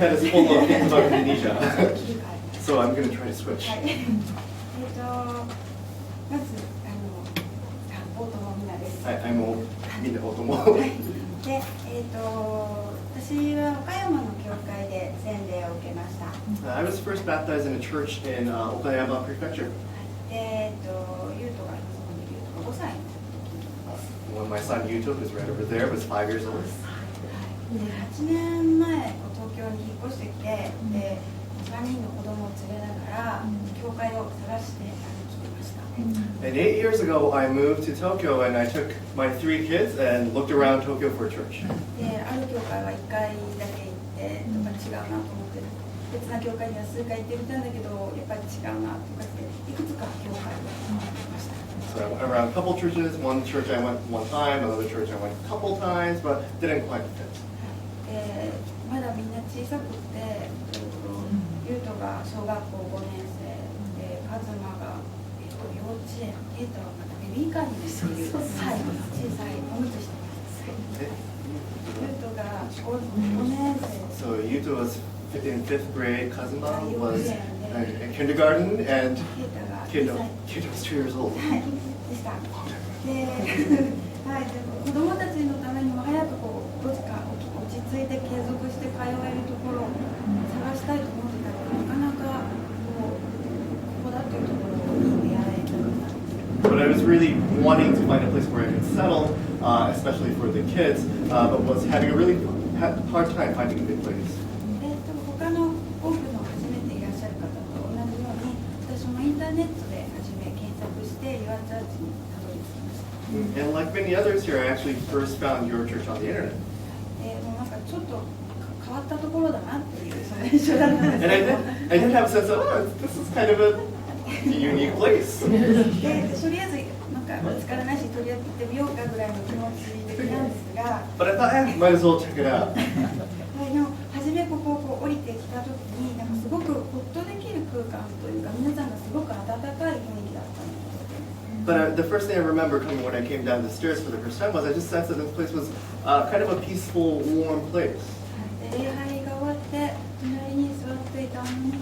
head is full of things about Indonesia. So I'm going to try to switch. まず冒頭のみんなです。はい、もうみんな冒頭も。で、私は岡山の教会で洗礼を受けました。I was first baptized in a church in Okayama Prefecture. で、ユウトが5歳。When my son Yuto, who's right over there, was 5 years old. で、8年前東京に引っ越してきて、で、3人の子供を連れながら教会を探して歩きました。And 8 years ago, I moved to Tokyo, and I took my 3 kids and looked around Tokyo for a church. で、ある教会は1回だけ行ってとか違うなと思って、別な教会には数回行ってみたんだけど、やっぱり違うなとかっていくつか教会を回りました。So I went around a couple churches. One church I went one time, another church I went a couple times, but didn't quite fit. まだみんな小さくて、ユウトが小学校5年生で、カズマが幼稚園、ケイタはまだベビーカーに乗っている、小さいおむつしてます。ユウトが5年生。So Yuto was in 5th grade, Kazuma was in kindergarten, and Keita was 2 years old. でした。で、子供たちのためにも早くどっちか落ち着いて継続して通えるところを探したいと思ってたけど、なかなかここだというところに出会えなかった。But I was really wanting to find a place where I could settle, especially for the kids, but was having a really hard time finding a good place. 他の多くの初めていらっしゃる方と同じように、私もインターネットで初め検索してユアチャーチにたどり着きました。And like many others here, I actually first found your church on the internet. もうなんかちょっと変わったところだなっていうその印象だったんです And I did have a sense of, oh, this is kind of a unique place. で、とりあえずなんか見つからないし、とりあえず行ってみようかぐらいの気持ち的なんですが。But I thought, might as well check it out. でも初めここを降りてきた時に、なんかすごくホッとできる空間というか、皆さんがすごく温かい雰囲気だったので。But the first thing I remember coming when I came down the stairs for the first time was I just sensed that this place was kind of a peaceful, warm place. 礼拝が終わって、隣に座っていたあの方に、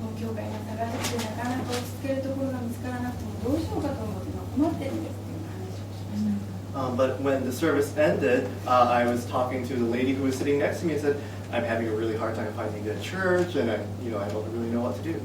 もう教会が探してなかなか落ち着けるところが見つからなくてもどうしようかと思って困ってるんですっていう話をしました。But when the service ended, I was talking to the lady who was sitting next to me and said, I'm having a really hard time finding a church, and I don't really know what to do.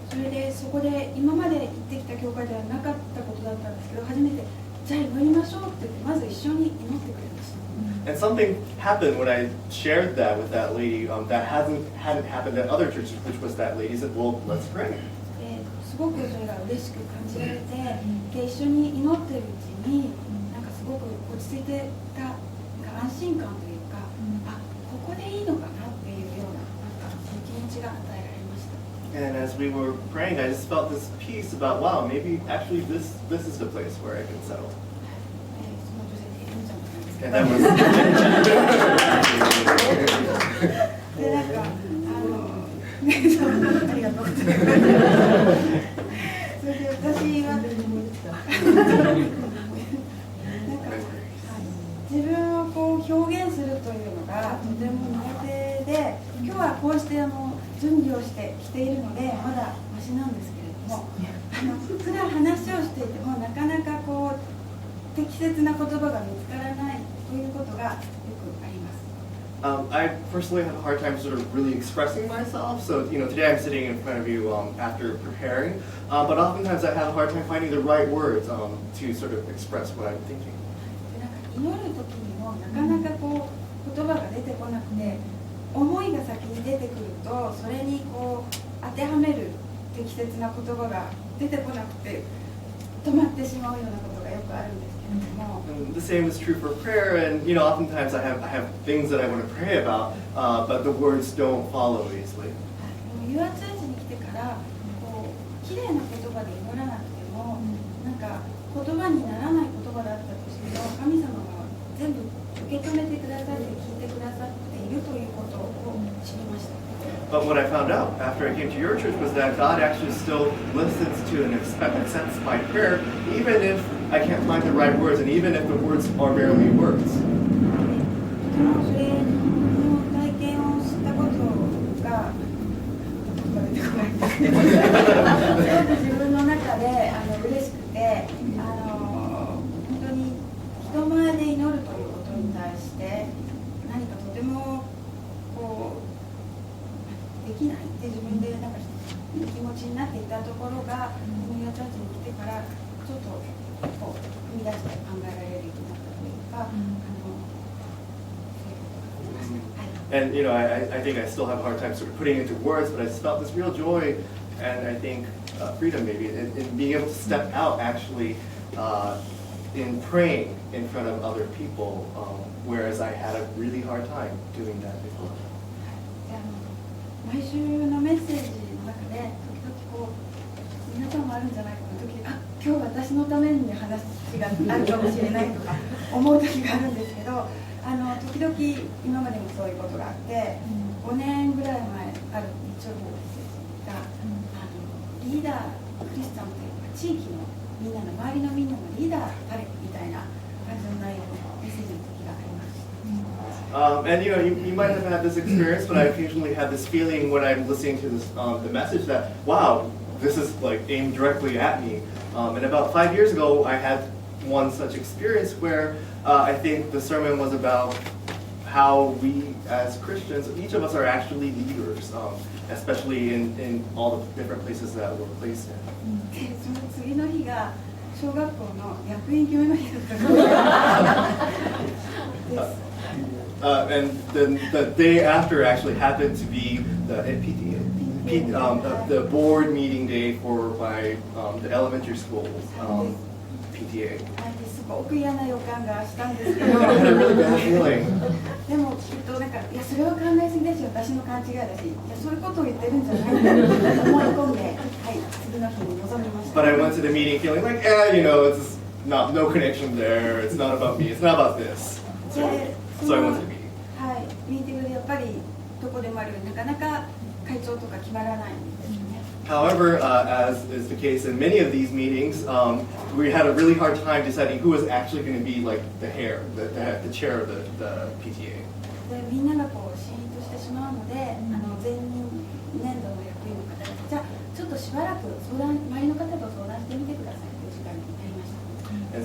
それでそこで今まで行ってきた教会ではなかったことだったんですけど、初めてじゃあ祈りましょうって言ってまず一緒に祈ってくれました。And something happened when I shared that with that lady that hadn't happened at other churches, which was that lady said, well, let's pray. すごくそれが嬉しく感じられて、で一緒に祈ってるうちになんかすごく落ち着いてた安心感というか、ここでいいのかなっていうようななんかそういう気持ちが与えられました。And as we were praying, I just felt this peace about, wow, maybe actually this is the place where I can settle. その女性でエミちゃんなんですけ And ど。 that was でなんかありがとうございます。それで私はなんか自分をこう表現するというのがとても苦手で、今日はこうして準備をしてきているのでまだマシなんですけれども、普段話をしていてもなかなかこう適切な言葉が見つからないということがよくあります。I personally have a hard time sort of really expressing myself. So, today I'm sitting in front of you after preparing, but oftentimes I have a hard time finding the right words to sort of express what I'm thinking. 祈る時にもなかなかこう言葉が出てこなくて、思いが先に出てくるとそれにこう当てはめる適切な言葉が出てこなくて止まってしまうようなことがよくあるんですけれども。The same is true for prayer, and oftentimes I have things that I want to pray about, but the words don't follow easily. ユアチャーチに来てからこう綺麗な言葉で祈らなくてもなんか言葉にならない言葉だったとしても神様が全部受け止めてくださって聞いてくださっているということを知りました。But what I found out after I came to your church was that God actually still listens to and accepts my prayer, even if I can't find the right words, and even if the words are barely words. とてもそれの体験をしすごく自分の中で嬉しくて、本当に人前で祈るということに対して何かとてもこうできないって自分でなんか気持ちになっていたところが、このユアチャーチに来てからちょっとこう踏み出して考えられるようになったというか、And I think I still have a hard time sort of putting it into words, but I just felt this real joy, and I think freedom maybe in being able to step out actually in praying in front of other people, whereas I had a really hard time doing that before. 毎週のメッセージの中で時々こう皆さんもあるんじゃないかな、時々今日私のために話があるかもしれないとか思う時があるんですけど、時々今までもそういうことがあって、5年ぐらい前ある日曜日のメッセージが、リーダークリスチャンというか地域のみんなの周りのみんなのリーダー誰みたいな感じの内容のメッセージの時がありました。And you might have had this experience, but I occasionally had this feeling when I'm listening to this the message that, wow, this is like aimed directly at me. And about 5 years ago, I had one such experience where I think the sermon was about how we as Christians, each of us are actually leaders, especially in all the different places that we're placed in. その次の日が小学校の役員決めの日だったです。And then the day after actually happened to be the PTA, the board meeting day for my the elementary school PTA. すごく嫌な予感がしたんですけど、でもきっとなんかいやそれは考えすぎですよ、私の勘違いだし、いやそういうことを言ってるんじゃないかと思い込んで、はい、次の日に臨みました。But I went to the meeting feeling like, it's no connection there. It's not about me. It's not about this. So I went to the meeting. はい、ミーティングでやっぱりどこでもあるようになかなか会長とか決まらないんですよね。However, as is the case in many of these meetings, we had a really hard time deciding who was actually going to be like the chair of the PTA. でみんながこうシーンとしてしまうので、前年度の役員の方がじゃあちょっとしばらく周りの方と相談してみてくださいという時間になりまし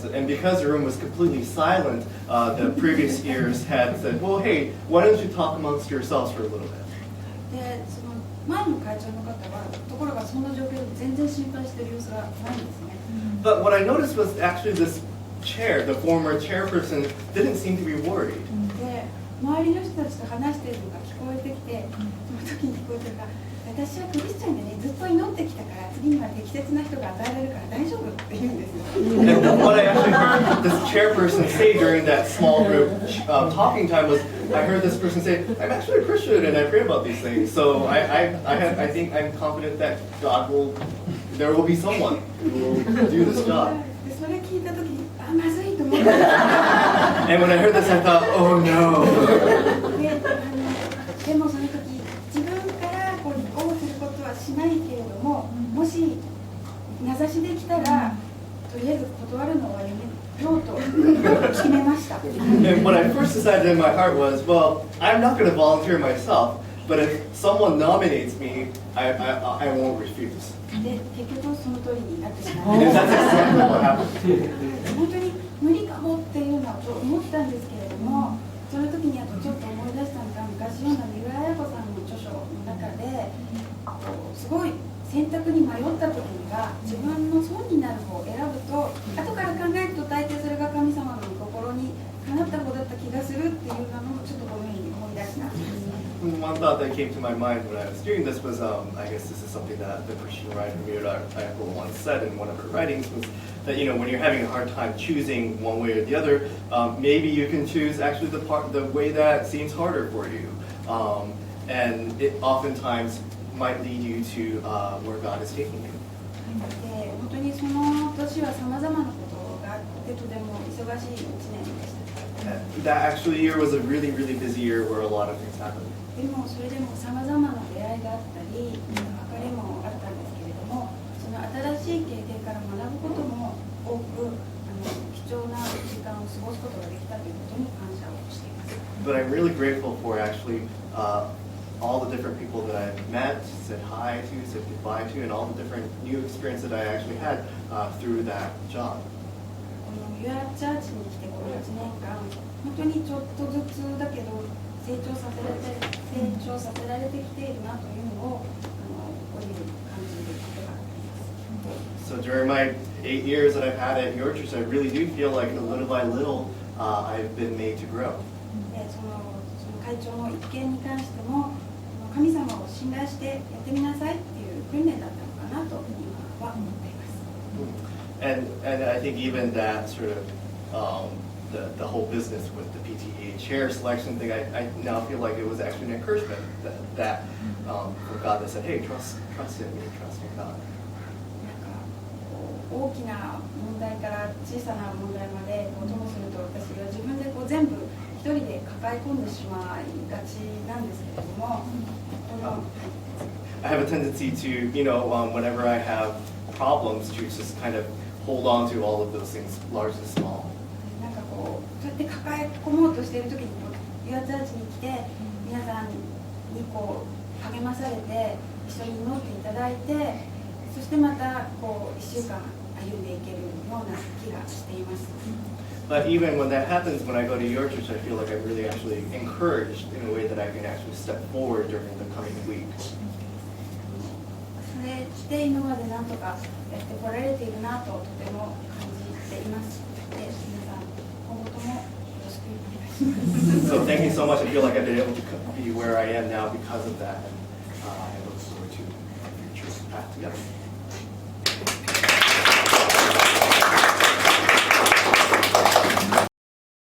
た。And because the room was completely silent, the previous years had said, well, hey, why don't you talk amongst yourselves for a little bit? でその前の会長の方はところがそんな状況で全然心配している様子がないんですね。But what I noticed was actually this chair, the former chairperson, didn't seem to be worried. で周りの人たちと話しているのが聞こえてきて、その時に聞こえてるのが私はクリスチャンでねずっと祈ってきたから次には適切な人が与えられるから大丈夫って言うんですよ。And what I actually heard this chairperson say during that small group talking time was, I heard this person say, I'm actually a Christian and I pray about these things. So I think I'm confident that there will be someone who will do this job. でそれ聞いた時にまずいと思って。And when I heard this, I thought, oh no. でもその時自分からこう立候補することはしないけれども、もし名指しできたらとりあえず断るのはやめようと決めました。And what I first decided in my heart was, well, I'm not going to volunteer myself, but if someone nominates me, I won't refuse. で結局その通りになってしまいま And した。 that's exactly what happened. 本当に無理かもっていうのはと思ったんですけれども、その時にあとちょっと思い出したのが昔読んだ三浦綾子さんの著書の中ですごい選択に迷った時には自分の損になる方を選ぶと後から考えると大抵それが神様の心にかなった方だった気がするっていうのをちょっとこのように思い出したんですね。One thought that came to my mind when I was doing this was, I guess this is something that the Christian writer Miura Ayako once said in one of her writings, was that when you're having a hard time choosing one way or the other, maybe you can choose actually the way that seems harder for you, and it oftentimes might lead you to where God is taking you. で本当にその年はさまざまなことがあってとても忙しい1年でした。That actually year was a really, really busy year where a lot of things happened. でもそれでもさまざまな出会いがあったり別れもあったんですけれども、その新しい経験から学ぶことも多く貴重な時間を過ごすことができたということに感謝をしています。 But I'm really grateful for actually all the different people that I've met, said hi to, said goodbye to, and all the different new experiences that I actually had through that job. このユアチャーチに来てこの8年間、本当にちょっとずつだけど成長させられてきているなというのをここに感じることがあります。So during my 8 years that I've had at your church, I really do feel like little by little I've been made to grow. でその会長の一件に関しても神様を信頼してやってみなさいっていう訓練だったのかなと今は思っています。And I think even that sort of the whole business with the PTA chair selection thing, I now feel like it was actually an encouragement that from God that said, hey, trust in me, trust in God. 大きな問題から小さな問題までともすると私は自分で全部一人で抱え込んでしまいがちなんですけれども、I have a tendency to, whenever I have problems, to just kind of hold on to all of those things, large and small. なんかそうやって抱え込もうとしている時にユアチャーチに来て皆さんに励まされて一緒に祈っていただいて、そしてまた1週間歩んでいけるような気がしています。But even when that happens, when I go to your church, I feel like I'm really actually encouraged in a way that I can actually step forward during the coming week. それで今までなんとかやってこられているなととても感じています。で、皆さん今後ともよろしくお願いします。So thank you so much. I feel like I've been able to be where I am now because of that, and I look forward to our future path together.